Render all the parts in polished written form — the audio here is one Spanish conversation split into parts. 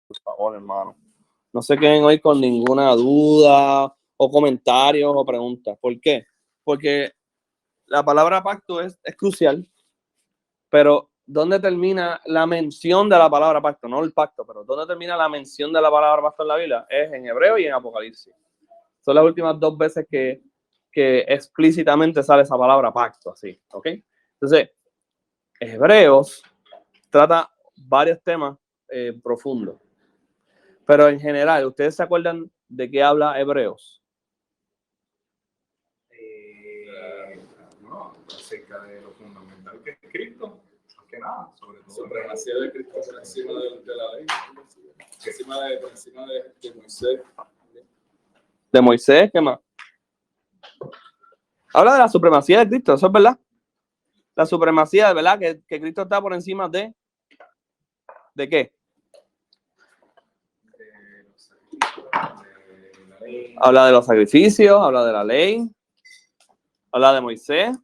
por favor, hermano. No se queden hoy con ninguna duda o comentarios o preguntas. ¿Por qué? Porque la palabra pacto es crucial, pero ¿dónde termina la mención de la palabra pacto? No el pacto, pero ¿dónde termina la mención de la palabra pacto en la Biblia? Es en Hebreo y en Apocalipsis. Son las últimas dos veces que explícitamente sale esa palabra pacto, así, ¿ok? Entonces, Hebreos trata varios temas profundos. Pero en general, ¿ustedes se acuerdan de qué habla Hebreos? No, acerca de lo fundamental que es Cristo, más que nada, sobre todo. Supremacía de Cristo por encima de la ley, por encima de Moisés. De Moisés, ¿qué más? Habla de la supremacía de Cristo, eso es verdad. La supremacía, ¿verdad? Que Cristo está por encima ¿de qué? Habla de los sacrificios, habla de la ley, habla de Moisés,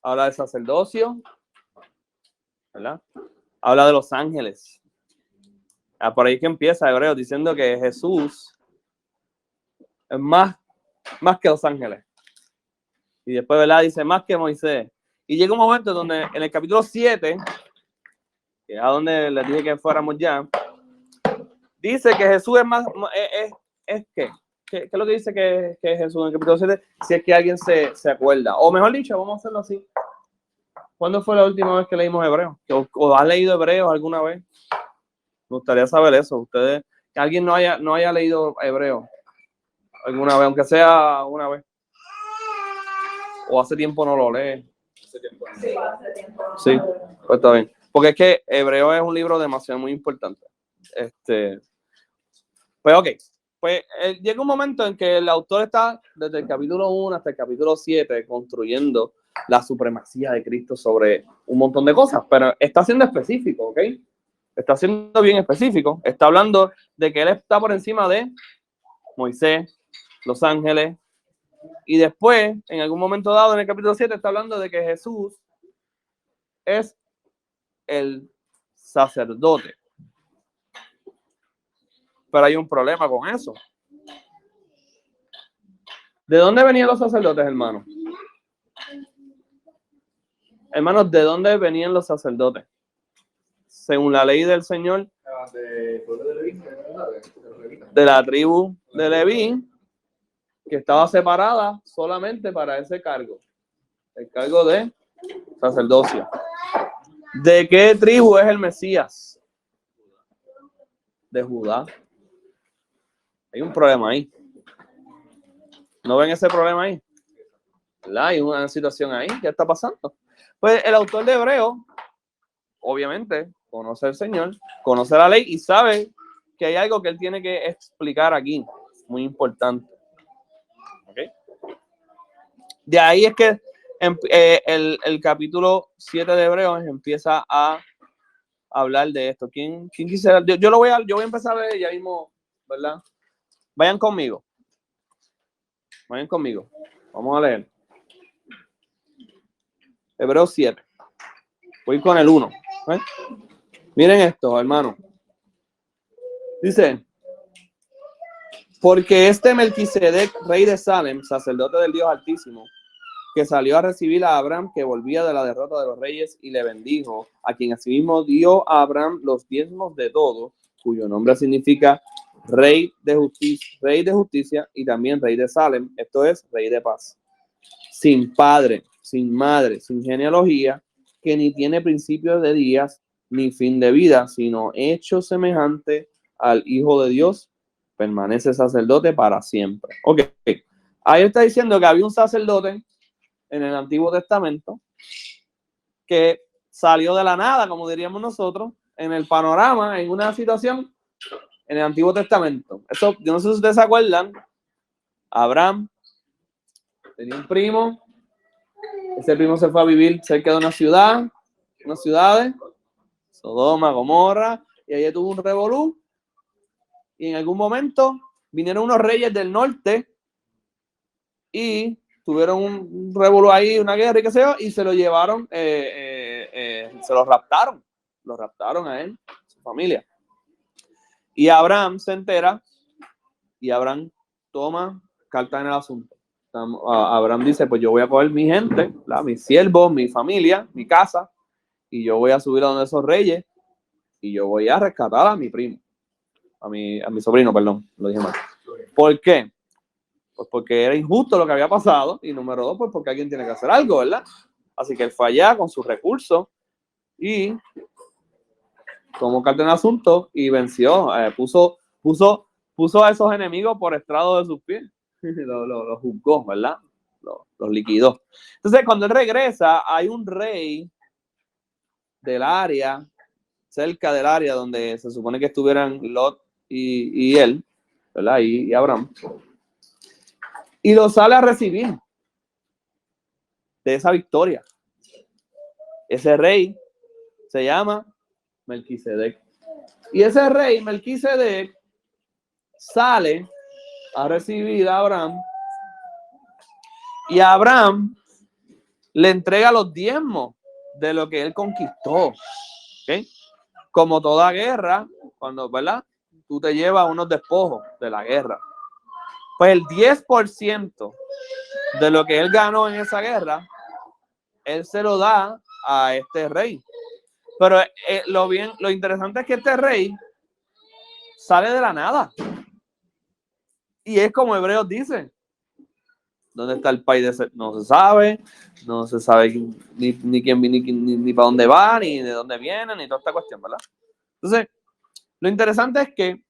habla del sacerdocio, ¿verdad? Habla de los ángeles. Por ahí que empieza Hebreos diciendo que Jesús es más que los ángeles. Y después, ¿verdad? Dice más que Moisés. Y llega un momento donde en el capítulo 7, que es a donde les dije que fuéramos ya, dice que Jesús es más, es ¿qué? ¿Qué es lo que dice que es Jesús en el capítulo 7? Si es que alguien se acuerda. O mejor dicho, vamos a hacerlo así. ¿Cuándo fue la última vez que leímos Hebreos? ¿O has leído Hebreos alguna vez? Me gustaría saber eso. Ustedes, que alguien no haya leído Hebreos alguna vez, aunque sea una vez. O hace tiempo no lo lee. Sí, pues está bien. Porque es que Hebreo es un libro demasiado muy importante. Pues ok. Pues llega un momento en que el autor está desde el capítulo 1 hasta el capítulo 7 construyendo la supremacía de Cristo sobre un montón de cosas, pero está siendo específico, ¿ok? Está siendo bien específico. Está hablando de que él está por encima de Moisés, los ángeles, y después, en algún momento dado, en el capítulo 7, está hablando de que Jesús es el sacerdote. Pero hay un problema con eso. ¿De dónde venían los sacerdotes, hermanos? Hermanos, ¿de dónde venían los sacerdotes? Según la ley del Señor, de la tribu de Leví, que estaba separada solamente para ese cargo, el cargo de sacerdocio. ¿De qué tribu es el Mesías? De Judá. Hay un problema ahí. ¿No ven ese problema ahí? ¿Verdad? Hay una situación ahí. ¿Qué está pasando? Pues el autor de Hebreo, obviamente, conoce al Señor, conoce la ley y sabe que hay algo que él tiene que explicar aquí. Muy importante. ¿Okay? De ahí es que el capítulo 7 de Hebreos empieza a hablar de esto. ¿Quién quisiera? Yo voy a empezar a leer ya mismo, ¿verdad? Vayan conmigo. Vamos a leer. Hebreos 7. Voy con el 1. ¿Eh? Miren esto, hermano. Dice, porque este Melquisedec, rey de Salem, sacerdote del Dios Altísimo, que salió a recibir a Abraham, que volvía de la derrota de los reyes, y le bendijo, a quien asimismo dio a Abraham los diezmos de todo, cuyo nombre significa rey de justicia y también rey de Salem, esto es, rey de paz. Sin padre, sin madre, sin genealogía, que ni tiene principio de días, ni fin de vida, sino hecho semejante al Hijo de Dios, permanece sacerdote para siempre. Ok, ahí está diciendo que había un sacerdote en el Antiguo Testamento que salió de la nada, como diríamos nosotros, en el panorama, en una situación en el Antiguo Testamento. Eso, yo no sé si ustedes se acuerdan, Abraham tenía un primo, ese primo se fue a vivir cerca de unas ciudades, Sodoma, Gomorra, y ahí tuvo un revolú, y en algún momento vinieron unos reyes del norte y tuvieron un revolú ahí, una guerra y qué sé yo, y se lo llevaron, se lo raptaron a él, a su familia. Y Abraham se entera y Abraham toma carta en el asunto. Abraham dice, pues yo voy a coger mi gente, mis siervos, mi familia, mi casa, y yo voy a subir a donde esos reyes y yo voy a rescatar a mi primo, a mi sobrino, perdón, lo dije mal. ¿Por qué? Pues porque era injusto lo que había pasado, y número 2, pues porque alguien tiene que hacer algo, ¿verdad? Así que él fue allá con sus recursos y tomó carta en el asunto y venció, puso a esos enemigos por estrado de sus pies, los juzgó, ¿verdad? Los liquidó. Entonces, cuando él regresa, hay un rey del área, cerca del área donde se supone que estuvieran Lot y él, ¿verdad? Y Abraham. Y lo sale a recibir de esa victoria. Ese rey se llama Melquisedec. Y ese rey, Melquisedec, sale a recibir a Abraham. Y a Abraham le entrega los diezmos de lo que él conquistó. ¿Okay? Como toda guerra, cuando, ¿verdad? Tú te llevas unos despojos de la guerra. Pues el 10% de lo que él ganó en esa guerra, él se lo da a este rey. Pero lo interesante es que este rey sale de la nada. Y es como Hebreos dice. ¿Dónde está el país? No se sabe ni para dónde va, ni de dónde viene, ni toda esta cuestión, ¿verdad? Entonces, lo interesante es que,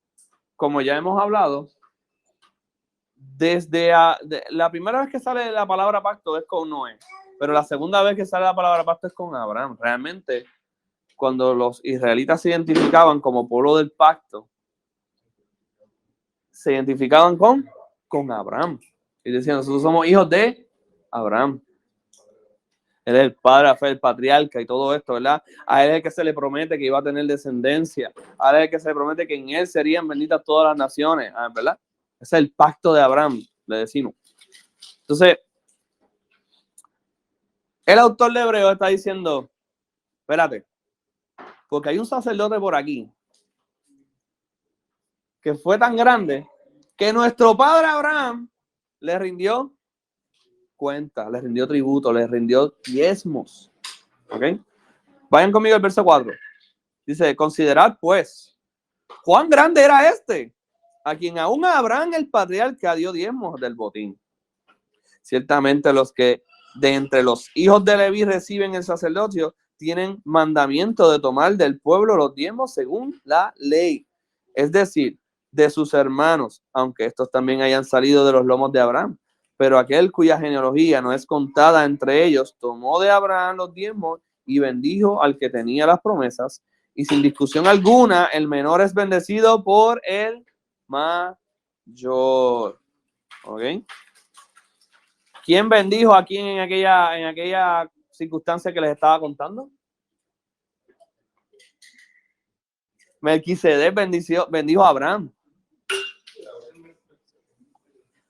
como ya hemos hablado, desde la primera vez que sale la palabra pacto es con Noé, pero la segunda vez que sale la palabra pacto es con Abraham. Realmente, cuando los israelitas se identificaban como pueblo del pacto, se identificaban con Abraham. Y decían, nosotros somos hijos de Abraham. Él es el padre, el patriarca y todo esto, ¿verdad? A él es el que se le promete que iba a tener descendencia. A él es el que se le promete que en él serían benditas todas las naciones, ¿verdad? Ese es el pacto de Abraham, le decimos. Entonces, el autor de Hebreos está diciendo, espérate, porque hay un sacerdote por aquí que fue tan grande que nuestro padre Abraham le rindió cuenta, le rindió tributo, le rindió diezmos. ¿Ok? Vayan conmigo al verso 4. Dice, considerad pues, ¿cuán grande era este? A quien aún Abraham el patriarca dio diezmos del botín. Ciertamente los que de entre los hijos de Leví reciben el sacerdocio tienen mandamiento de tomar del pueblo los diezmos según la ley. Es decir, de sus hermanos, aunque estos también hayan salido de los lomos de Abraham. Pero aquel cuya genealogía no es contada entre ellos, tomó de Abraham los diezmos y bendijo al que tenía las promesas. Y sin discusión alguna, el menor es bendecido por el mayor. ¿Ok? ¿Quién bendijo a quién en aquella circunstancia que les estaba contando? Melquisedec bendijo a Abraham.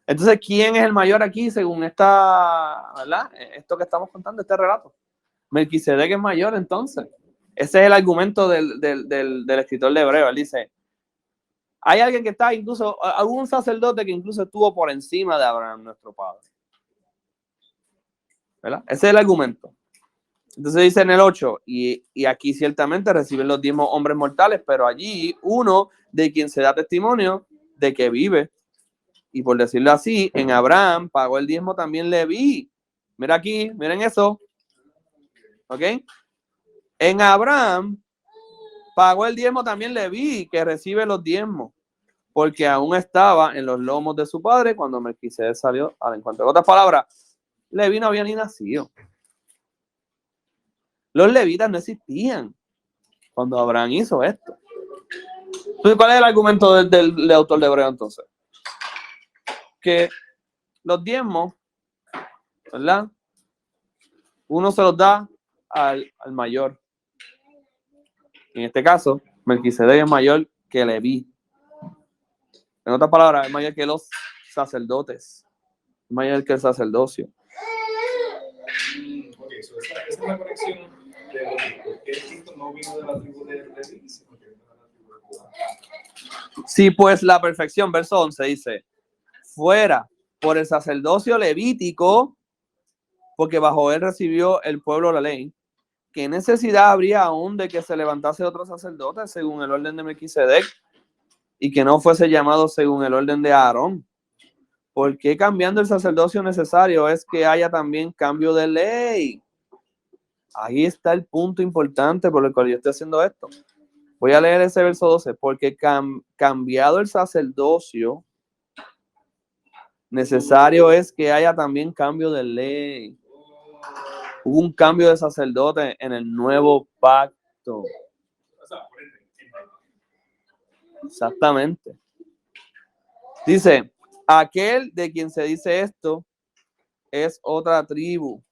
Entonces, ¿quién es el mayor aquí según ¿verdad? Esto que estamos contando, este relato? Melquisedec es mayor, entonces. Ese es el argumento del escritor de Hebreo. Él dice, hay alguien que está incluso, algún sacerdote que incluso estuvo por encima de Abraham, nuestro padre. ¿Verdad? Ese es el argumento. Entonces dice en el 8, y aquí ciertamente reciben los diezmos hombres mortales, pero allí uno de quien se da testimonio de que vive. Y por decirlo así, en Abraham pagó el diezmo también Leví. Mira aquí, miren eso. ¿Ok? En Abraham pagó el diezmo también Leví, que recibe los diezmos, porque aún estaba en los lomos de su padre cuando Melquisedec salió al encuentro. En otras palabras, Leví no había ni nacido. Los levitas no existían cuando Abraham hizo esto. Entonces, ¿cuál es el argumento del autor de Hebreo entonces? Que los diezmos, ¿verdad? Uno se los da al mayor. En este caso, Melquisedec es mayor que Leví. En otras palabras, es mayor que los sacerdotes. Es mayor que el sacerdocio. Ok, esa es la conexión de porque Cristo no vino de la tribu de Leví, sino que vino de la tribu de Judá. Si pues la perfección, verso 11 dice, fuera por el sacerdocio levítico, porque bajo él recibió el pueblo la ley, ¿qué necesidad habría aún de que se levantase otro sacerdote según el orden de Melquisedec y que no fuese llamado según el orden de Aarón? ¿Por qué cambiando el sacerdocio necesario es que haya también cambio de ley? Ahí está el punto importante por el cual yo estoy haciendo esto. Voy a leer ese verso 12. Porque cambiado el sacerdocio, necesario es que haya también cambio de ley. Hubo un cambio de sacerdote en el nuevo pacto. Exactamente. Dice, aquel de quien se dice esto es otra tribu,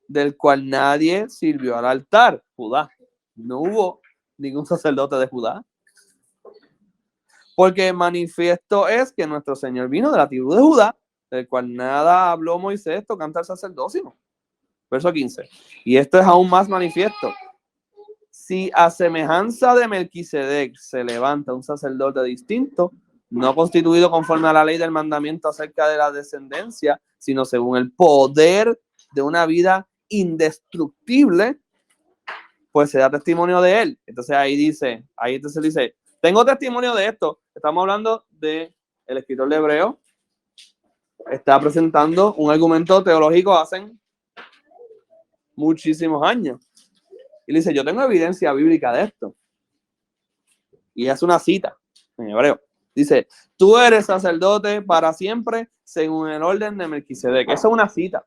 del cual nadie sirvió al altar, Judá. No hubo ningún sacerdote de Judá. Porque manifiesto es que nuestro Señor vino de la tribu de Judá, del cual nada habló Moisés tocante al sacerdocio. Verso 15. Y esto es aún más manifiesto. Si a semejanza de Melquisedec se levanta un sacerdote distinto, no constituido conforme a la ley del mandamiento acerca de la descendencia, sino según el poder de una vida indestructible, pues se da testimonio de él. Entonces dice, tengo testimonio de esto. Estamos hablando de el escritor de Hebreo. Está presentando un argumento teológico hace muchísimos años. Y dice, yo tengo evidencia bíblica de esto. Y es una cita en hebreo. Dice, tú eres sacerdote para siempre según el orden de Melquisedec. Esa es una cita.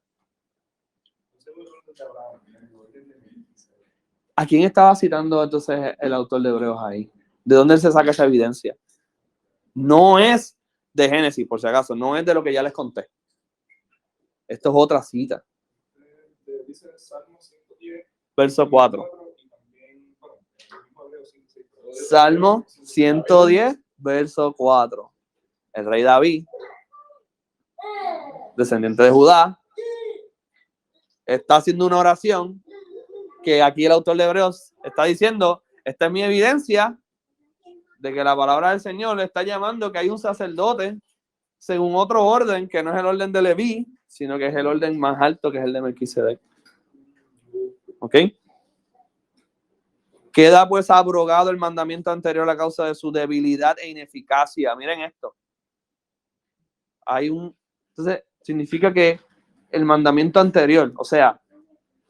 ¿A quién estaba citando entonces el autor de Hebreos ahí? ¿De dónde se saca esa evidencia? No es de Génesis, por si acaso. No es de lo que ya les conté. Esto es otra cita. Dice Salmo 110, verso 4. Salmo 110, verso 4. El rey David, descendiente de Judá, está haciendo una oración que aquí el autor de Hebreos está diciendo, esta es mi evidencia de que la palabra del Señor le está llamando que hay un sacerdote según otro orden, que no es el orden de Leví, sino que es el orden más alto, que es el de Melquisedec. ¿Ok? Queda pues abrogado el mandamiento anterior a causa de su debilidad e ineficacia. Miren esto. Entonces, significa que el mandamiento anterior, o sea,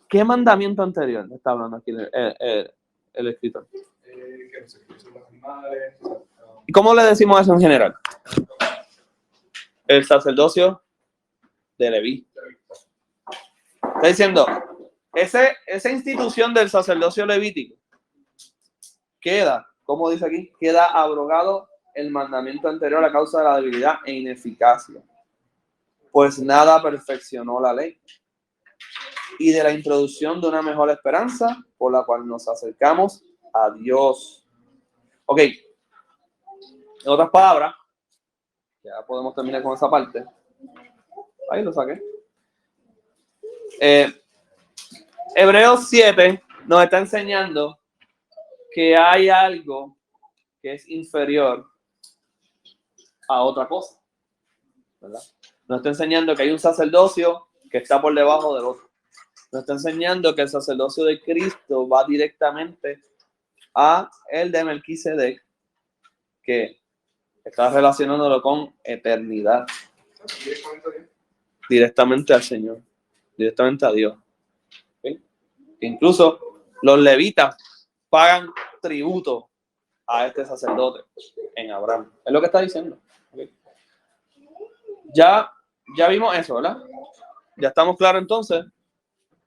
¿qué mandamiento anterior está hablando aquí el escritor? que no se escuchen los animales. ¿Y cómo le decimos eso en general? El sacerdocio de Leví. Está diciendo, esa institución del sacerdocio levítico queda, como dice aquí, queda abrogado el mandamiento anterior a causa de la debilidad e ineficacia. Pues nada perfeccionó la ley. Y de la introducción de una mejor esperanza por la cual nos acercamos a Dios. Ok. En otras palabras, ya podemos terminar con esa parte. Ahí lo saqué. Hebreos 7 nos está enseñando que hay algo que es inferior a otra cosa, ¿verdad? Nos está enseñando que hay un sacerdocio que está por debajo del otro. Nos está enseñando que el sacerdocio de Cristo va directamente a el de Melquisedec, que está relacionándolo con eternidad. Directamente al Señor, directamente a Dios. ¿Okay? Incluso los levitas pagan tributo a este sacerdote en Abraham. Es lo que está diciendo. ¿Okay? Ya vimos eso, ¿verdad? Ya estamos claros entonces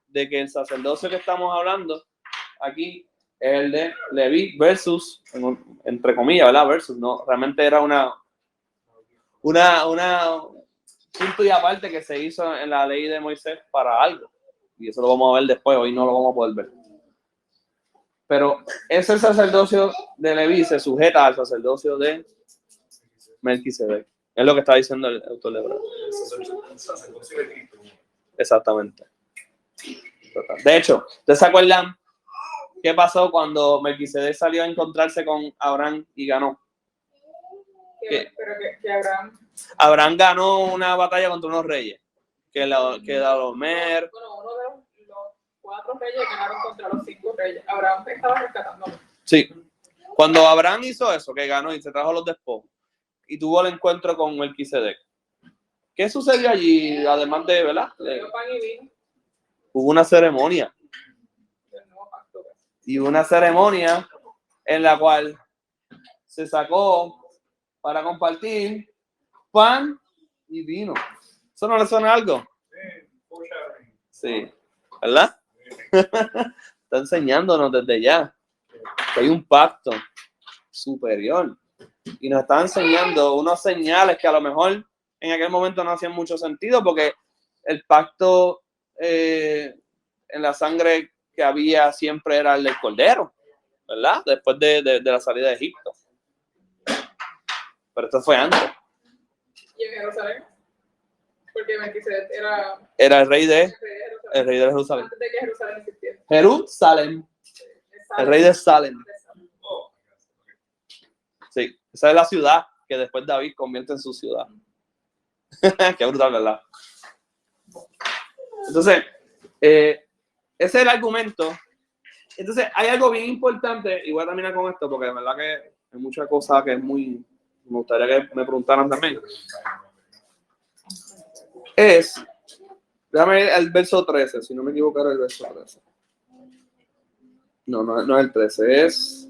de que el sacerdocio que estamos hablando aquí es el de Leví versus, entre comillas, ¿verdad? Versus, no, realmente era una punto y aparte que se hizo en la ley de Moisés para algo. Y eso lo vamos a ver después, hoy no lo vamos a poder ver. Pero ese sacerdocio de Leví se sujeta al sacerdocio de Melquisedec. Es lo que está diciendo el autor de Hebreos. Exactamente. De hecho, ¿ustedes se acuerdan qué pasó cuando Melquisedec salió a encontrarse con Abraham y ganó? Que Abraham ganó una batalla contra unos reyes. Que Dalomer. Bueno, uno de los 4 reyes ganaron contra los 5 reyes. Abraham estaba rescatando. Sí. Cuando Abraham hizo eso, que ganó y se trajo los despojos, y tuvo el encuentro con Melquisedec, ¿qué sucedió allí? Además de, ¿verdad? Hubo una ceremonia. Y una ceremonia en la cual se sacó para compartir pan y vino. ¿Eso no le suena algo? Sí, ¿verdad? Está enseñándonos desde ya que hay un pacto superior y nos está enseñando unos señales que a lo mejor en aquel momento no hacían mucho sentido porque el pacto en la sangre que había siempre era el del cordero, ¿verdad? Después de la salida de Egipto. Pero esto fue antes. ¿Y en Jerusalén? Porque Melquisedec era el rey de Jerusalén. Antes de que Jerusalén existiera. Jerusalén. El rey de Salem. Sí, esa es la ciudad que después David convierte en su ciudad. Qué brutal, ¿verdad? Entonces, ese es el argumento. Entonces, hay algo bien importante, y voy a terminar con esto, porque de verdad que hay muchas cosas que es muy... Me gustaría que me preguntaran también. Déjame ver el verso 13, si no me equivoco era el verso 13. No es el 13, es...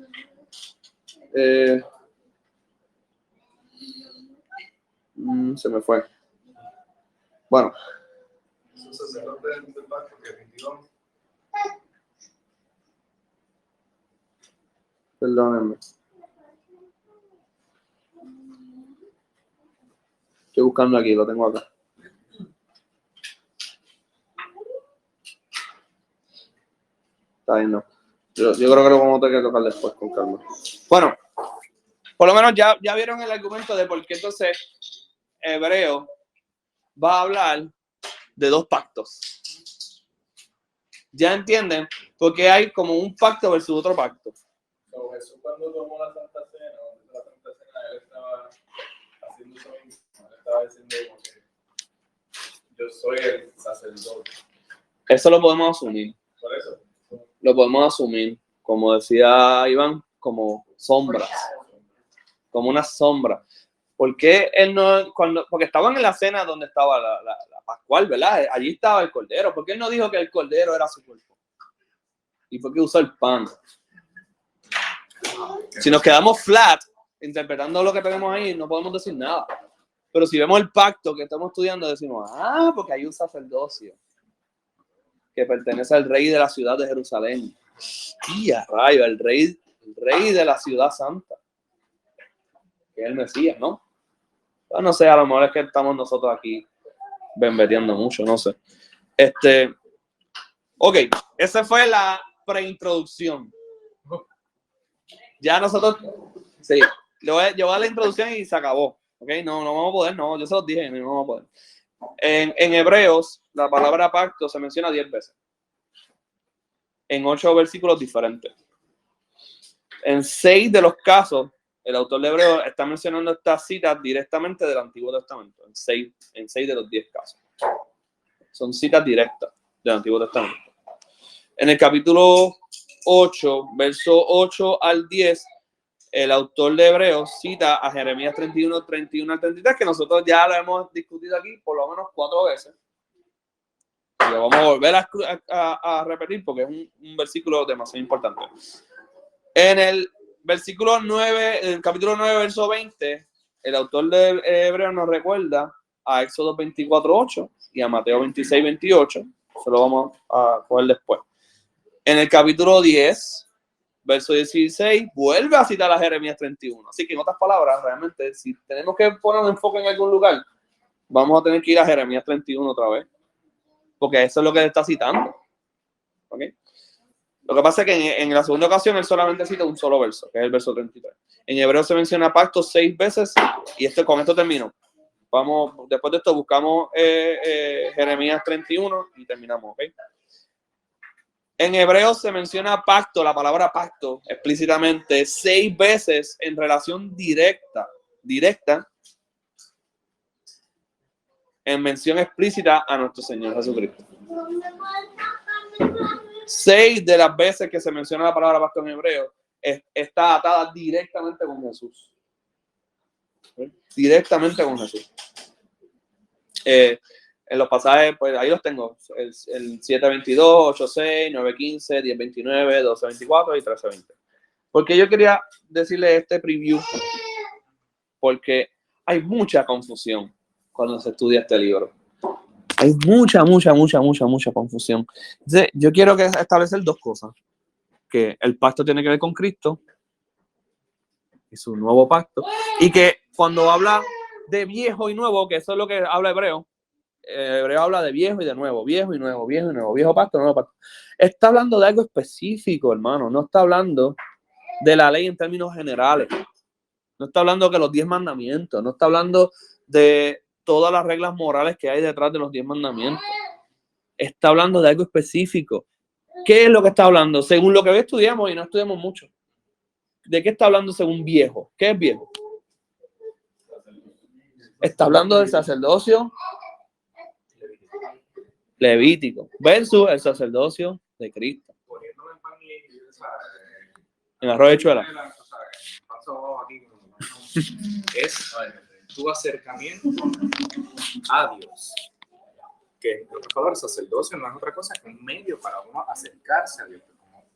se me fue. Bueno. Perdónenme. Estoy buscando aquí, lo tengo acá. Está bien, no. Yo creo que lo vamos a tener que tocar después con calma. Bueno, por lo menos ya vieron el argumento de por qué entonces Hebreo va a hablar de 2 pactos. Ya entienden por qué hay como un pacto versus otro pacto. So, Jesús cuando tomó la Santa Cena, él estaba haciendo eso mismo. Él estaba diciendo como que yo soy el sacerdote. Eso lo podemos asumir. Por eso. Lo podemos asumir, como decía Iván, como sombras. Como una sombra. ¿Por qué él no, porque estaban en la cena donde estaba la Pascual, ¿verdad? Allí estaba el cordero. ¿Por qué él no dijo que el cordero era su cuerpo? ¿Y por qué usó el pan? Si nos quedamos flat, interpretando lo que tenemos ahí, no podemos decir nada. Pero si vemos el pacto que estamos estudiando, decimos, porque hay un sacerdocio que pertenece al rey de la ciudad de Jerusalén. Y a rayo, el rey de la ciudad santa. Que es el Mesías, ¿no? Pues no sé, a lo mejor es que estamos nosotros aquí bembeteando mucho, no sé. Ok, esa fue la preintroducción. Ya nosotros, sí, yo voy a llevar la introducción y se acabó. Ok, no vamos a poder, no, yo se los dije, no vamos a poder. En Hebreos, la palabra pacto se menciona 10 veces. En 8 versículos diferentes. En 6 de los casos, el autor de Hebreos está mencionando estas citas directamente del Antiguo Testamento. En 6 de los 10 casos. Son citas directas del Antiguo Testamento. En el capítulo 8, verso 8 al 10, el autor de Hebreos cita a Jeremías 31, 31 al 33, que nosotros ya lo hemos discutido aquí por lo menos 4 veces. Y lo vamos a volver a repetir porque es un versículo demasiado importante. En el versículo 9, en el capítulo 9, verso 20, el autor de Hebreos nos recuerda a Éxodo 24, 8 y a Mateo 26, 28. Eso lo vamos a coger después. En el capítulo 10, verso 16, vuelve a citar a Jeremías 31. Así que en otras palabras, realmente, si tenemos que poner un enfoque en algún lugar, vamos a tener que ir a Jeremías 31 otra vez. Porque eso es lo que él está citando. ¿Okay? Lo que pasa es que en la segunda ocasión él solamente cita un solo verso, que es el verso 33. En hebreo se menciona pacto 6 veces y con esto termino. Vamos, después de esto buscamos Jeremías 31 y terminamos. ¿Okay? En hebreo se menciona pacto, la palabra pacto, explícitamente 6 veces en relación directa directa en mención explícita a nuestro Señor Jesucristo. 6 de las veces que se menciona la palabra pacto en hebreo está atada directamente con Jesús. Directamente con Jesús. En los pasajes, pues ahí los tengo. El 7:22, 8:6, 9:15, 10:29, 12:24 y 13:20. Porque yo quería decirle este preview, porque hay mucha confusión cuando se estudia este libro. Hay mucha confusión. Entonces, yo quiero establecer 2 cosas. Que el pacto tiene que ver con Cristo y su nuevo pacto. Y que cuando habla de viejo y nuevo, que eso es lo que habla Hebreo, Hebreo habla de viejo y de nuevo, viejo y nuevo, viejo y nuevo, viejo pacto, nuevo pacto. Está hablando de algo específico, hermano. No está hablando de la ley en términos generales. No está hablando de los 10 mandamientos. No está hablando de todas las reglas morales que hay detrás de los 10 mandamientos. Está hablando de algo específico. ¿Qué es lo que está hablando? Según lo que hoy estudiamos, y no estudiamos mucho. ¿De qué está hablando según viejo? ¿Qué es viejo? Está hablando del sacerdocio levítico versus el sacerdocio de Cristo. En arroz de habichuela. Es tu acercamiento a Dios. Que por favor, el sacerdocio no es otra cosa que un medio para uno acercarse a Dios. Como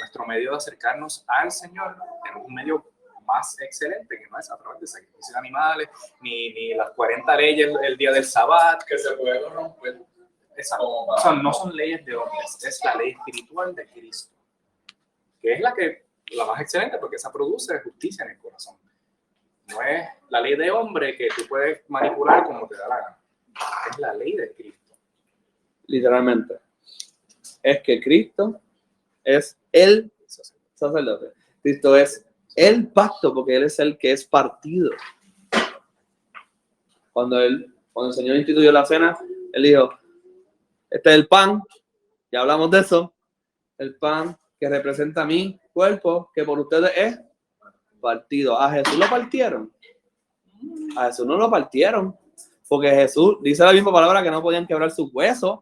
nuestro medio de acercarnos al Señor es un medio más excelente, que no es a través de sacrificios de animales, ni las 40 leyes el día del Sabbat. Que se puede romper. Exacto. O sea, no son leyes de hombres, es la ley espiritual de Cristo, que es la más excelente porque esa produce justicia en el corazón. No es la ley de hombre que tú puedes manipular como te da la gana. Es la ley de Cristo. Literalmente. Es que Cristo es el sacerdote. Cristo es el pacto, porque Él es el que es partido. Cuando el Señor instituyó la cena, Él dijo, este es el pan, ya hablamos de eso, el pan que representa mi cuerpo, que por ustedes es partido. A Jesús lo partieron. A Jesús no lo partieron. Porque Jesús dice la misma palabra que no podían quebrar sus huesos.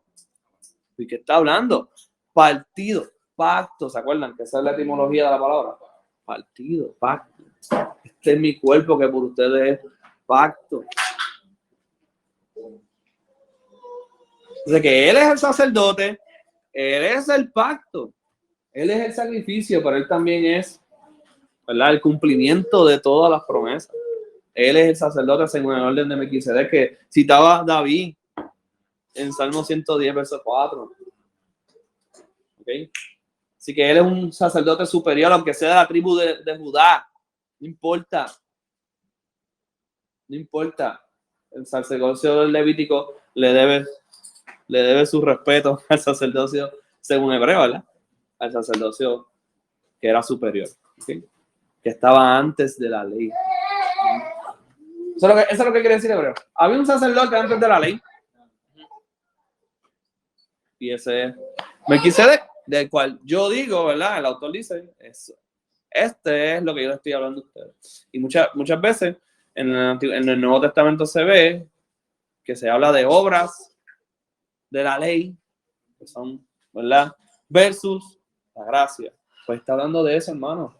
¿Y qué está hablando? Partido, pacto. ¿Se acuerdan? Que esa es la etimología de la palabra. Partido, pacto. Este es mi cuerpo que por ustedes es pacto. Dice que Él es el sacerdote, Él es el pacto, Él es el sacrificio, pero Él también es, ¿verdad?, el cumplimiento de todas las promesas. Él es el sacerdote según el orden de Melquisedec que citaba David en Salmo 110, verso 4. ¿Okay? Así que Él es un sacerdote superior, aunque sea de la tribu de Judá. No importa. No importa. El sacerdocio del Levítico le debe su respeto al sacerdocio según Hebreo, ¿verdad? Al sacerdocio que era superior. ¿Okay? Que estaba antes de la ley. Eso es lo que quiere decir Hebreo. Había un sacerdote antes de la ley. Y ese es Melquisedec, del cual yo digo, ¿verdad? El autor dice, este es lo que yo le estoy hablando a ustedes. Y muchas veces en el Nuevo Testamento se ve que se habla de obras de la ley, que son, ¿verdad? Versus la gracia. Pues está hablando de eso, hermano.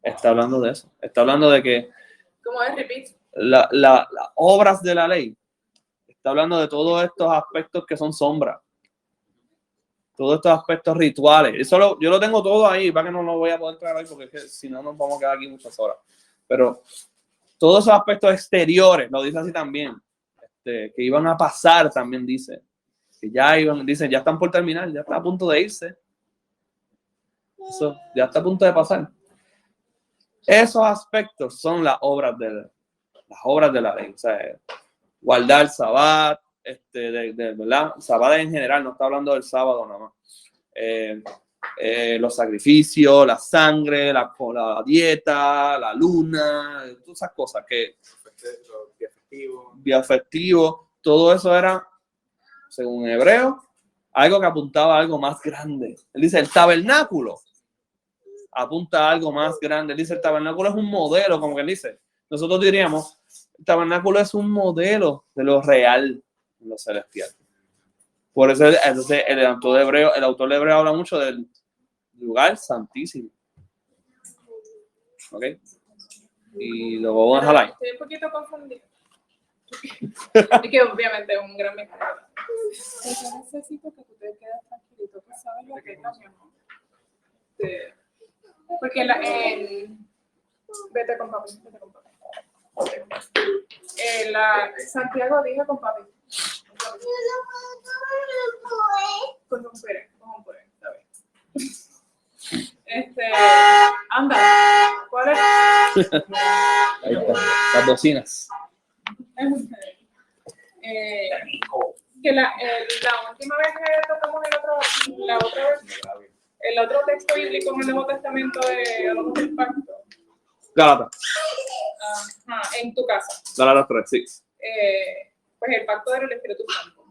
Está hablando de eso. Está hablando de que ¿Cómo es? Repeat. las obras de la ley. Está hablando de todos estos aspectos que son sombras. Todos estos aspectos rituales. Eso yo lo tengo todo ahí, para que no lo voy a poder traer hoy, porque es que, si no nos vamos a quedar aquí muchas horas. Pero todos esos aspectos exteriores, lo dice así también, que iban a pasar, también dice. Que dicen, ya están por terminar, ya está a punto de irse. Eso ya está a punto de pasar. Esos aspectos son las obras de la ley. O sea, guardar Sabbat, ¿verdad? Sabbat en general, no está hablando del sábado nada más. Los sacrificios, la sangre, la dieta, la luna, todas esas cosas que día festivo, todo eso era, según Hebreo, algo que apuntaba a algo más grande. Él dice el tabernáculo. apunta a algo más grande. Él dice, el tabernáculo es un modelo, como que él dice. Nosotros diríamos, el tabernáculo es un modelo de lo real, de lo celestial. Por eso entonces, el autor de Hebreo habla mucho del lugar santísimo. ¿Ok? Y lo vamos a dejar ahí. Estoy un poquito confundida. Es que obviamente es un gran misterio. Yo necesito que tú te quedes tranquilito, que sabes lo que es, mi amor. Porque vete con papi, vete con papi. Santiago dijo con papi. Con un pere, está bien. Anda, ¿cuál es? Ahí está, las bocinas. Que la última vez que tocamos el otro texto bíblico en el Nuevo Testamento de los del pacto. Gálatas. Ajá, en tu casa. Gálatas 3, sí. Pues el pacto era el Espíritu Santo.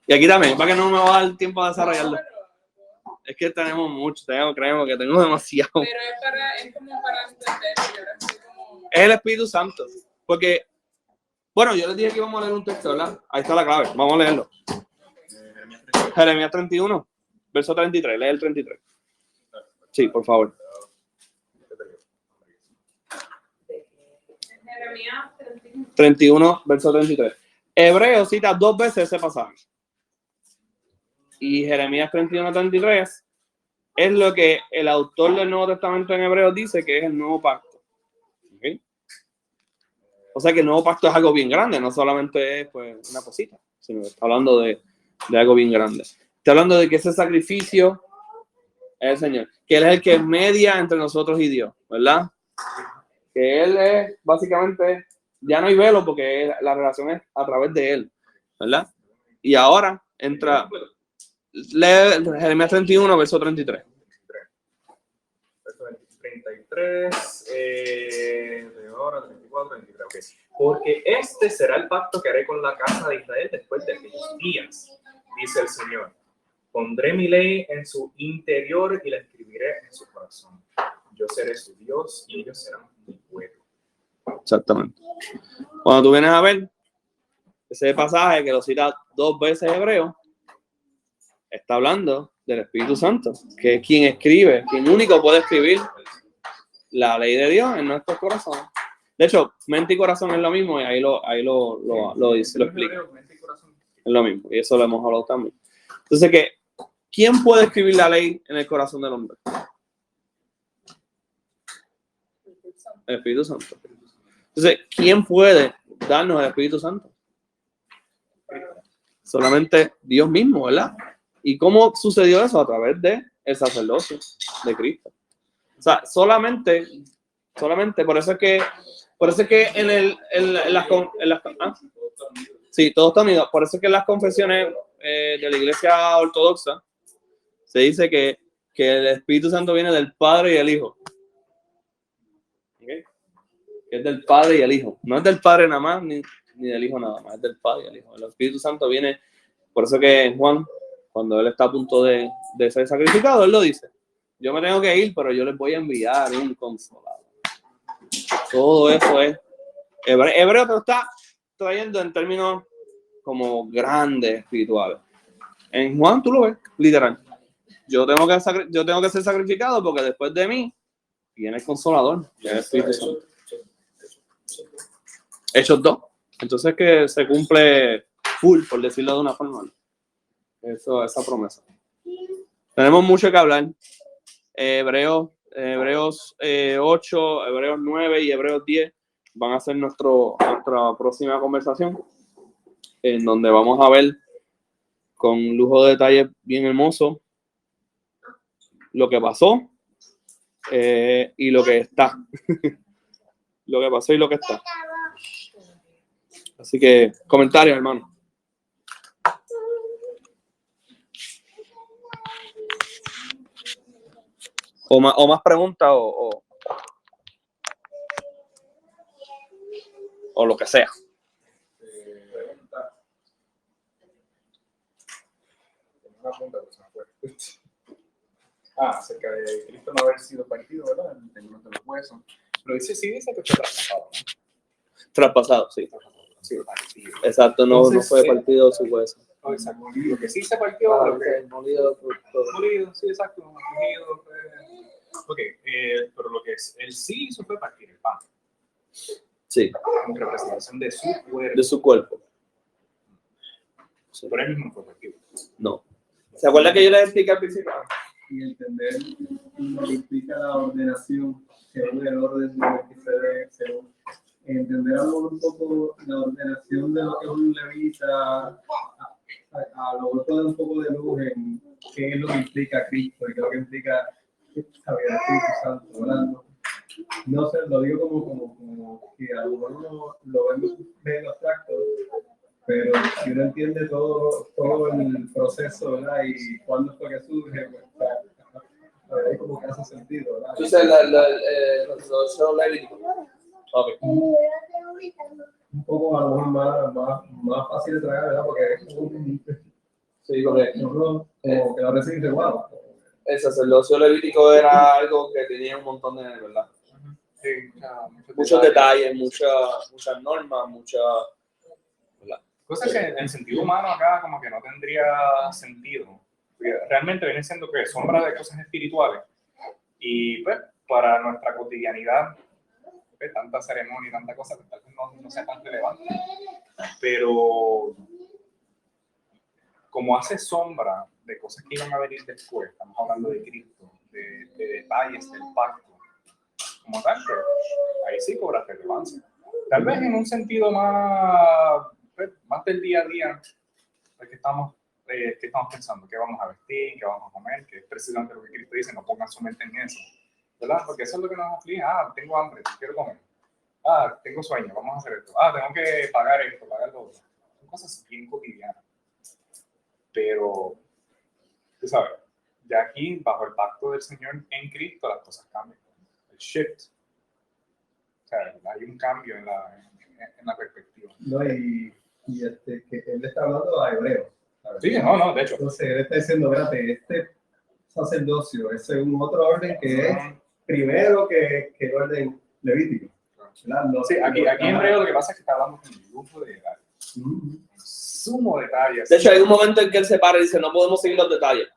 Y aquí también, para que no me va a dar tiempo a desarrollarlo. Es que tenemos mucho, creemos que tengo demasiado. Pero es como para entender. Es el Espíritu Santo. Porque, bueno, yo les dije que íbamos a leer un texto, ¿verdad? Ahí está la clave, vamos a leerlo. Jeremías 31, verso 33, lee el 33. Sí, por favor. Jeremías 31, verso 33. Hebreo cita 2 veces ese pasaje. Y Jeremías 31, 33 es lo que el autor del Nuevo Testamento en Hebreo dice que es el nuevo pacto. ¿Okay? O sea que el nuevo pacto es algo bien grande, no solamente es pues, una cosita, sino que está hablando de algo bien grande. Está hablando de que ese sacrificio es el Señor, que Él es el que media entre nosotros y Dios, ¿verdad? Que Él es básicamente, ya no hay velo porque la relación es a través de Él, ¿verdad? Y ahora entra, lee Jeremías 31, verso 33. Verso 33, de ahora 34, 33, ok. Porque este será el pacto que haré con la casa de Israel después de aquellos días, dice el Señor. Pondré mi ley en su interior y la escribiré en su corazón. Yo seré su Dios y ellos serán mi pueblo. Exactamente. Cuando tú vienes a ver ese pasaje que lo cita 2 veces Hebreo, está hablando del Espíritu Santo, que es quien escribe, quien único puede escribir la ley de Dios en nuestros corazones. De hecho, mente y corazón es lo mismo y ahí lo dice, lo explica. Es lo mismo y eso lo hemos hablado también. Entonces, ¿quién puede escribir la ley en el corazón del hombre? El Espíritu Santo. Entonces, ¿quién puede darnos el Espíritu Santo? Solamente Dios mismo, ¿verdad? ¿Y cómo sucedió eso? A través del sacerdocio de Cristo. O sea, solamente, por eso es que sí, todo está unido. Por eso es que en las confesiones de la Iglesia Ortodoxa se dice que el Espíritu Santo viene del Padre y el Hijo. ¿Okay? Que es del Padre y el Hijo. No es del Padre nada más, ni del Hijo nada más, es del Padre y el Hijo. El Espíritu Santo viene, por eso que Juan, cuando él está a punto de ser sacrificado, él lo dice. Yo me tengo que ir, pero yo les voy a enviar un consolador. Todo eso es Hebreo te lo está trayendo en términos como grandes espirituales. En Juan tú lo ves, literal. Yo tengo que ser sacrificado porque después de mí viene el consolador, que es el Espíritu Santo. Hechos 2. Entonces que se cumple full, por decirlo de una forma. Esa promesa. Tenemos mucho que hablar. Hebreos 8, Hebreos 9 y Hebreos 10 van a ser nuestra próxima conversación, en donde vamos a ver con lujo de detalle bien hermoso lo que pasó y lo que está. Lo que pasó y lo que está. Así que, comentarios, hermano. O más preguntas o lo que sea. Una pregunta que se me fue. acerca de Cristo no haber sido partido, ¿verdad? En términos de los huesos. Pero sí dice que fue traspasado, ¿no? Traspasado, sí. Sí, partido. Exacto, no Entonces, fue partido su hueso. Oh, exacto. Lo que sí se partió, lo que molido, molido, sí, exacto, molido. Ok, pero lo que él sí hizo fue partir el pan, sí, en representación de su cuerpo. de su cuerpo. Sí. Pero él mismo no fue partido. No. ¿Se acuerda que yo les expliqué al principio? Y entender lo que implica la ordenación, según el orden de lo que se debe, según entender un poco la ordenación de lo que es un levita, a lo mejor poner un poco de luz en qué es lo que implica Cristo y qué es lo que implica saber el Espíritu Santo, ¿verdad? No sé, lo digo como que a lo mejor uno lo ve en abstracto, pero si uno entiende todo el proceso, ¿verdad? Y cuándo fue que surge, pues, ahí como que hace sentido, ¿verdad? Entonces, el sacerdocio levítico. Okay. Un poco a lo mejor más fácil de tragar, ¿verdad? Porque es un... Sí, porque como que lo recibe igual. el sacerdocio levítico era algo que tenía un montón de, ¿verdad? Sí, Muchos detalles, muchas normas, ¿verdad? Cosas que en el sentido humano acá como que no tendría sentido. Porque realmente vienen siendo que sombra de cosas espirituales. Y pues, para nuestra cotidianidad, pues, tanta ceremonia y tanta cosa, tal vez no sea tan relevante. Pero como hace sombra de cosas que iban a venir después, estamos hablando de Cristo, de detalles del pacto, como tal, pero ahí sí cobra relevancia. Tal vez en un sentido más del día a día, que estamos pensando, qué vamos a vestir, qué vamos a comer, que es precisamente lo que Cristo dice, no pongan su mente en eso, ¿verdad? Porque eso es lo que nos aflige. Tengo hambre, quiero comer. Tengo sueño, vamos a hacer esto. Tengo que pagar esto, pagar lo otro. Son cosas bien cotidianas. Pero, tú sabes, ya aquí, bajo el pacto del Señor en Cristo, las cosas cambian. El shift. O sea, hay un cambio en la perspectiva. No, y que él está hablando a hebreos. Sí, no, de hecho. Entonces, él está diciendo, espérate, este sacerdocio es según otro orden que es primero que el orden levítico. No, sí, aquí en hebreo lo que pasa es que está hablando con un lujo de detalles. Sumo detalles. De hecho, hay un momento en que él se para y dice, no podemos seguir los detalles.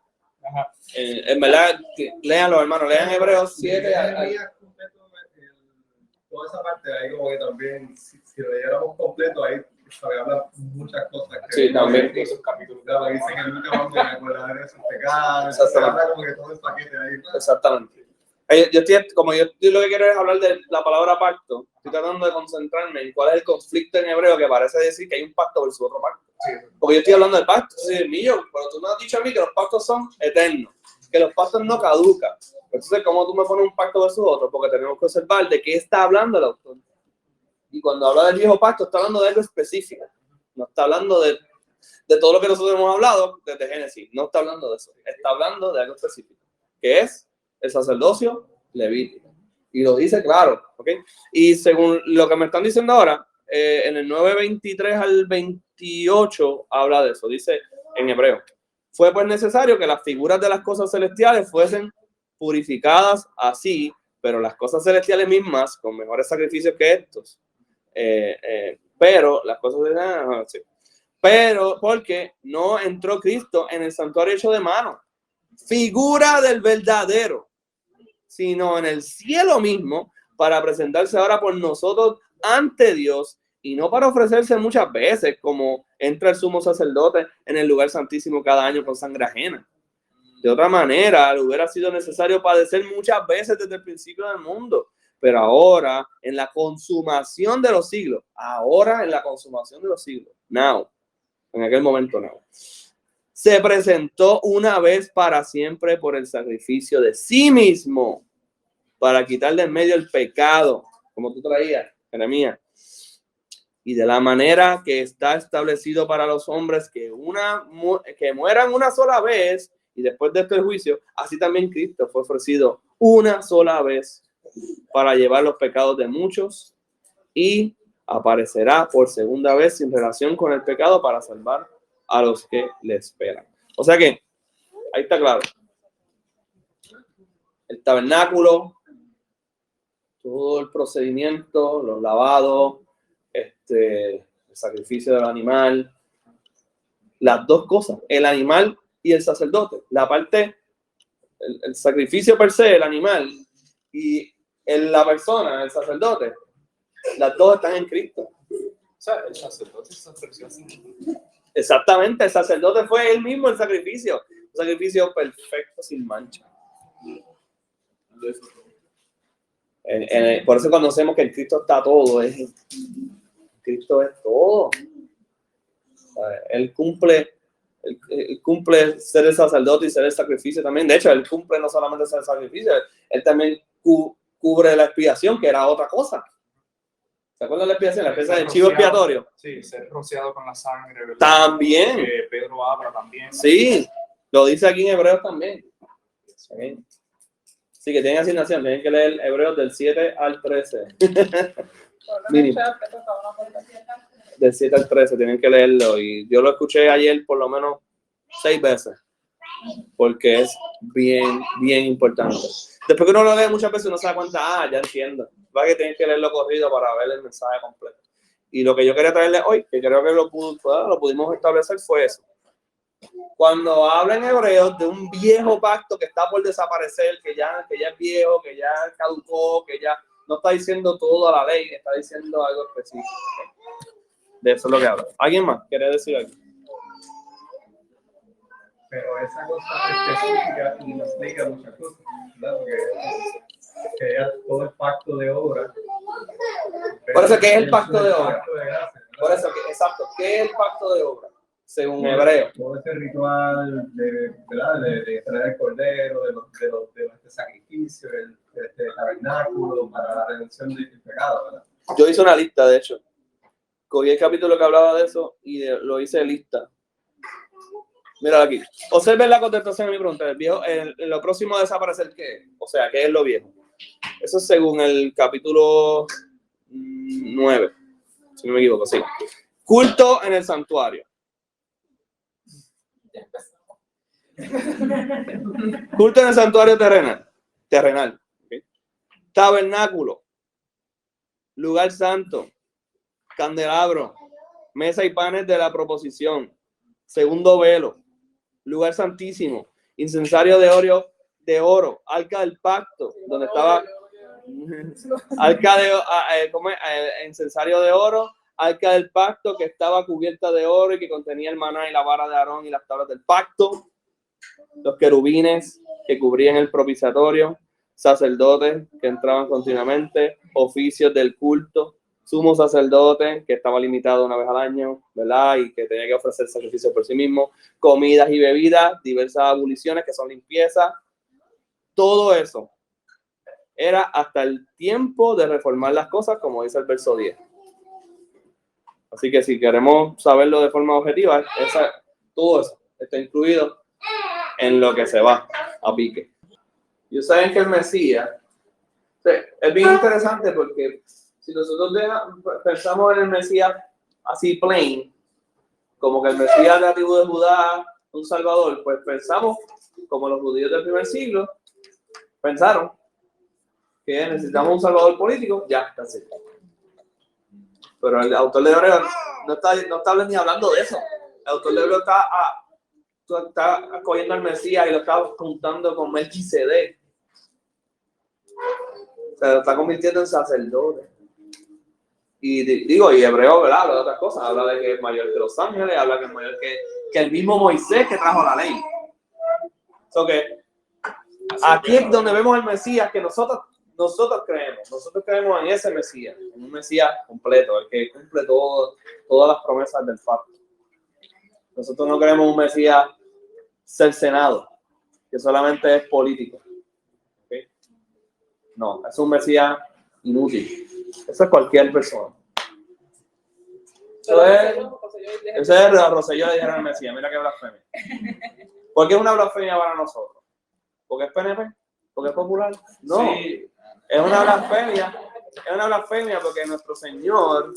Ajá. En verdad, léanlo, hermano, lean Hebreos 7. Toda esa parte ahí como que también, si lo leyéramos completo, ahí sabe, habla muchas cosas. Que Sí, también. Esos capítulos. Claro, dice que nunca vamos a recordar esos pecados. Exactamente. Habla como que todo el paquete ahí. Exactamente. Yo lo que quiero es hablar de la palabra pacto. Estoy tratando de concentrarme en cuál es el conflicto en hebreo que parece decir que hay un pacto versus otro pacto. Porque yo estoy hablando del pacto, es mío, pero tú me has dicho a mí que los pactos son eternos, que los pactos no caducan. Entonces, ¿cómo tú me pones un pacto versus otro? Porque tenemos que observar de qué está hablando el autor. Y cuando habla del viejo pacto, está hablando de algo específico. No está hablando de todo lo que nosotros hemos hablado desde Génesis. No está hablando de eso. Está hablando de algo específico, que es el sacerdocio levítico. Y lo dice claro, ¿ok? Y según lo que me están diciendo ahora, en el 9:23 al 28 habla de eso. Dice en hebreo: fue pues necesario que las figuras de las cosas celestiales fuesen purificadas así, pero las cosas celestiales mismas con mejores sacrificios que estos. Pero las cosas sí. Pero porque no entró Cristo en el santuario hecho de mano, figura del verdadero, sino en el cielo mismo, para presentarse ahora por nosotros ante Dios, y no para ofrecerse muchas veces, como entra el sumo sacerdote en el lugar santísimo cada año con sangre ajena. De otra manera, le hubiera sido necesario padecer muchas veces desde el principio del mundo. Pero ahora, en la consumación de los siglos, now, en aquel momento now, se presentó una vez para siempre por el sacrificio de sí mismo, para quitar de en medio el pecado, como tú traías, Jeremías. Y de la manera que está establecido para los hombres que mueran una sola vez, y después de este juicio, así también Cristo fue ofrecido una sola vez para llevar los pecados de muchos, y aparecerá por segunda vez sin relación con el pecado para salvar a los que le esperan. O sea que, ahí está claro. el tabernáculo, todo el procedimiento, los lavados, el sacrificio del animal, las dos cosas, el animal y el sacerdote. La parte, el sacrificio per se, el animal, y la persona, el sacerdote, las dos están en Cristo. O sea, el sacerdote se ofreció así. Exactamente, el sacerdote fue él mismo el sacrificio. Un sacrificio perfecto, sin mancha. Por eso conocemos que en Cristo está todo. Cristo es todo. Él cumple ser el sacerdote y ser el sacrificio también. De hecho, él cumple no solamente ser el sacrificio, él también cubre la expiación, que era otra cosa. ¿Se acuerdan de la expiación? La expiación del chivo expiatorio. Sí, ser rociado con la sangre, ¿verdad? También. Que Pedro habla también. Sí, lo dice aquí en Hebreos también. Sí, que tienen asignación, tienen que leer Hebreos del 7 al 13. Mínimo. Del 7 al 13 tienen que leerlo. Y yo lo escuché ayer por lo menos 6 veces. Porque es bien, bien importante. Después que uno lo lee muchas veces, uno se da cuenta, ya entiendo. Va que tienen que leerlo corrido para ver el mensaje completo. Y lo que yo quería traerle hoy, que creo que lo pudimos establecer, fue eso. Cuando habla en Hebreos de un viejo pacto que está por desaparecer, que ya es viejo, que ya caducó, que ya no está diciendo toda la ley, está diciendo algo específico. De eso es lo que habla. ¿Alguien más quiere decir algo? Pero esa cosa específica y nos explica muchas cosas, ¿verdad? Porque que ya todo el pacto de obra. Por eso, ¿qué es el pacto de obra? Pacto de gracia, Por eso, exacto, ¿qué es el pacto de obra? Según Hebreo. Todo ese ritual de traer el cordero, de los sacrificios, el tabernáculo para la redención del pecado, ¿verdad? Yo hice una lista, de hecho. Cogí el capítulo que hablaba de eso y lo hice de lista. Mira aquí. Observen la contestación a mi pregunta. Lo próximo a desaparecer, ¿qué? O sea, ¿qué es lo viejo? Eso es según el capítulo 9. Si no me equivoco, sí. Culto en el santuario. Culto en el santuario terrenal. ¿Okay? Tabernáculo. Lugar santo. Candelabro. Mesa y panes de la proposición. Segundo velo. Lugar santísimo. Incensario de oro. Arca del pacto. Donde estaba arca de incensario de oro. Arca del pacto que estaba cubierta de oro y que contenía el maná y la vara de Aarón y las tablas del pacto. Los querubines que cubrían el propiciatorio. Sacerdotes que entraban continuamente. Oficios del culto. Sumo sacerdote que estaba limitado una vez al año, ¿verdad? Y que tenía que ofrecer sacrificio por sí mismo. Comidas y bebidas. Diversas abluciones que son limpieza. Todo eso era hasta el tiempo de reformar las cosas, como dice el verso 10. Así que si queremos saberlo de forma objetiva, todo eso está incluido en lo que se va a pique. Y saben que el Mesías, es bien interesante porque si nosotros pensamos en el Mesías así plain, como que el Mesías de la tribu de Judá, un Salvador, pues pensamos, como los judíos del primer siglo, pensaron que necesitamos un Salvador político, ya está así. Pero el autor de Hebreo no está ni hablando de eso. El autor de Hebreo está cogiendo al Mesías y lo está juntando con Melquisedec. Se lo está convirtiendo en sacerdote. Y Hebreo, ¿verdad? Habla de otras cosas. Habla de que es mayor que los ángeles, habla que es mayor que el mismo Moisés que trajo la ley. Aquí es donde vemos el Mesías que nosotros creemos. Nosotros creemos en ese Mesías, en un Mesías completo, el que cumple todas las promesas del pacto. Nosotros no creemos un Mesías cercenado, que solamente es político. ¿Okay? No, es un Mesías inútil. Eso es cualquier persona. Eso es Rosselló le dijeron al Mesías. Mira qué blasfemia. ¿Por qué es una blasfemia para nosotros? ¿Porque es PNP? ¿Porque es popular? No. Sí. Es una blasfemia porque nuestro Señor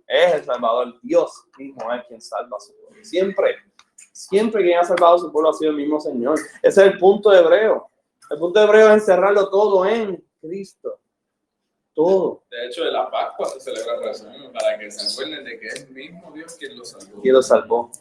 es el Salvador. Dios mismo es quien salva a su pueblo. Siempre quien ha salvado a su pueblo ha sido el mismo Señor. Ese es el punto de Hebreo. El punto hebreo es encerrarlo todo en Cristo. Todo. De hecho, de la Pascua se celebra razón para que se acuerden de que es el mismo Dios quien los salvó. Y lo salvó.